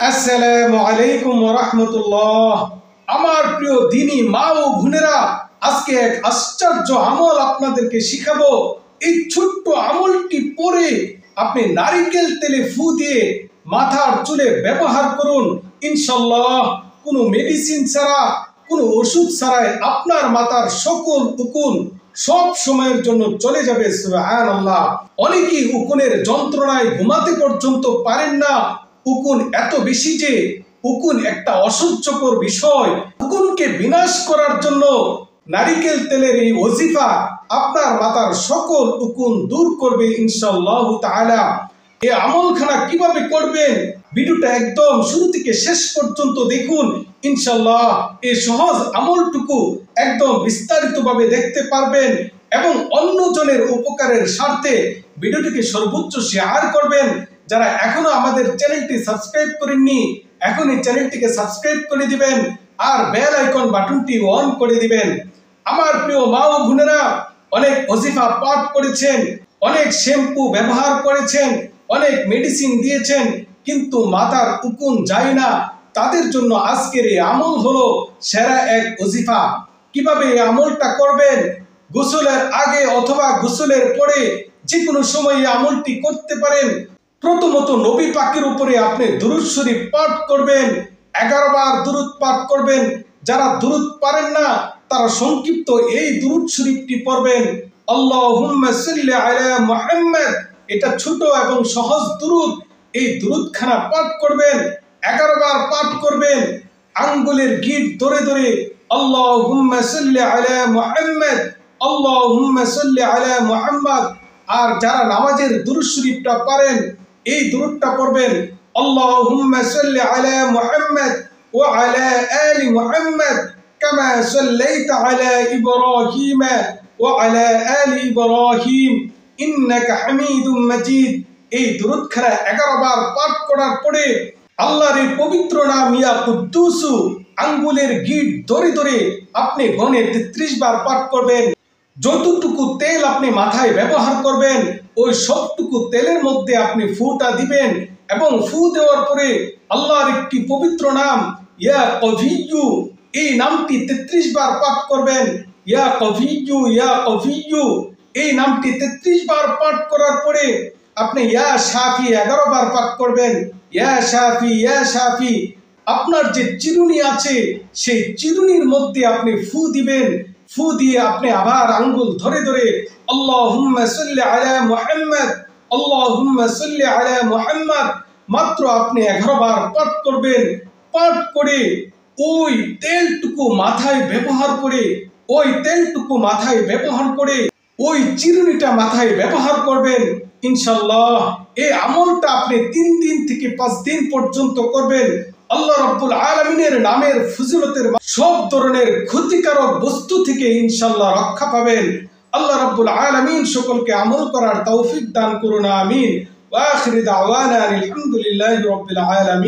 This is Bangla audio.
আসসালামু আলাইকুম ওয়া রাহমাতুল্লাহ। আমার প্রিয় দিনী মা ও বোনেরা, আজকে এক আশ্চর্য আমল আপনাদেরকে শিখাবো। এই ছোট্ট আমলটি পরে আপনি নারকেল তেলে ফু দিয়ে মাথার চুলে ব্যবহার করুন। ইনশাআল্লাহ কোনো মেডিসিন ছাড়া, কোনো ওষুধ ছাড়াই আপনার মাথার সকল উকুন সব সময়ের জন্য চলে যাবে। সুবহানাল্লাহ। অনেকেই উকুনের যন্ত্রণায় ঘুমাতে পর্যন্ত পারেন না। উকুন এত বেশি যে উকুন একটা অসহ্যকর বিষয়। উকুনকে বিনাশ করার জন্য নারিকেল তেলের এই ওজিফা আপনার মাথার সকল উকুন দূর করবে ইনশাআল্লাহ তাআলা। এই আমলখানা কিভাবে করবেন ভিডিওটা একদম শুরু থেকে শেষ পর্যন্ত দেখুন। ইনশাআল্লাহ এই সহজ আমলটুকু একদম বিস্তারিতভাবে দেখতে পারবেন এবং অন্যজনের উপকারের স্বার্থে ভিডিওটিকে সর্বোচ্চ শেয়ার করবেন। যারা এখনো আমাদের চ্যানেলটি সাবস্ক্রাইব করেননি, এখন এই চ্যানেলটিকে সাবস্ক্রাইব করে দিবেন আর বেল আইকন বাটনটি অন করে দিবেন। আমার প্রিয় মা ও বোনেরা, অনেক ওজিফা পাঠ করেছেন, অনেক শ্যাম্পু ব্যবহার করেছেন, অনেক মেডিসিন দিয়েছেন, কিন্তু মাথার উকুন যায় না। তাদের জন্য আজকের এই আমল হলো সেরা এক ওজিফা। কিভাবে এই আমলটা করবেন? গোসলের আগে অথবা গোসলের পরে যে কোনো সময় এই আমলটি করতে পারেন। প্রথমত নবী পাকের উপরে আপনি দুরূদ শরীফ পাঠ করবেন, 11 বার দুরূদ পাঠ করবেন। যারা দুরূদ পারেন না তারা সংক্ষিপ্ত এই দুরূদ শরীফটি পড়বেন, আল্লাহুম্মা সাল্লি আলা মুহাম্মাদ। এটা ছোট এবং সহজ দুরূদ। এই দুরূদখানা পাঠ করবেন, 11 বার পাঠ করবেন। আঙ্গুলের গিট ধরে ধরে আল্লাহুম্মা সাল্লি আলা মুহাম্মাদ, আল্লাহুম্মা সাল্লি আলা মুহাম্মাদ। আর যারা নামাজের দুরূদ শরীফটা পারেন এই দুরূদটা পড়বেন, আল্লাহুম্মা সাল্লি আলা মুহাম্মাদ ওয়া আলা আলি মুহাম্মাদ কামা সাল্লাইতা আলা ইব্রাহিম ওয়া আলা আলি ইব্রাহিম ইন্নাকা হামিদুম মাজিদ। এই দুরূদখানা 11 বার পাঠ করার পরে আল্লাহর এই পবিত্র নাম ইয়া কুদ্দুসু আঙ্গুলের গিট ধরে ধরে আপনি গনে 33 বার পাঠ করবেন। যতটুকু তেল আপনি মাথায় ব্যবহার করবেন ওই সবটুকু তেলের মধ্যে আপনি ফুটা দিবেন এবং ফু দেওয়ার পরে আল্লাহর একটি পবিত্র নাম ইয়া কভিয়্যু, এই নামটি 33 বার পাঠ করবেন। ইয়া কভিয়্যু, ইয়া কভিয়্যু, এই নামটি 33 বার পাঠ করার পরে আপনি ইয়া শাফি 11 বার পাঠ করবেন। ইয়া শাফি, ইয়া শাফি। আপনার যে চিরুনি আছে সেই চিরুনির মধ্যে আপনি ফু দিবেন। ফু দিয়ে আপনি আবার আঙ্গুল ধরে ধরে আল্লাহুম্মা সাল্লি আলা মুহাম্মাদ, আল্লাহুম্মা সাল্লি আলা মুহাম্মাদ মাত্র আপনি 11 বার পাঠ করবেন। পাঠ করে ওই তেলটুকু মাথায় ব্যবহার করে, ওই তেলটুকু মাথায় ব্যবহার করে ওই চিরুনিটা মাথায় ব্যবহার করবেন। ইনশাআল্লাহ এই আমলটা আপনি 3 দিন থেকে 5 দিন পর্যন্ত করবেন। আল্লাহ রাব্বুল আলামিনের নামের ফজিলতের সব ধরনের ক্ষতিকারক বস্তু থেকে ইনশাআল্লাহ রক্ষা পাবেন। আল্লাহ রাব্বুল আলামিন সকলকে আমল করার তৌফিক দান করুন, আমিন। ওয়া আখিরু দাওয়ানা আলহামদুলিল্লাহি রাব্বিল আলামিন।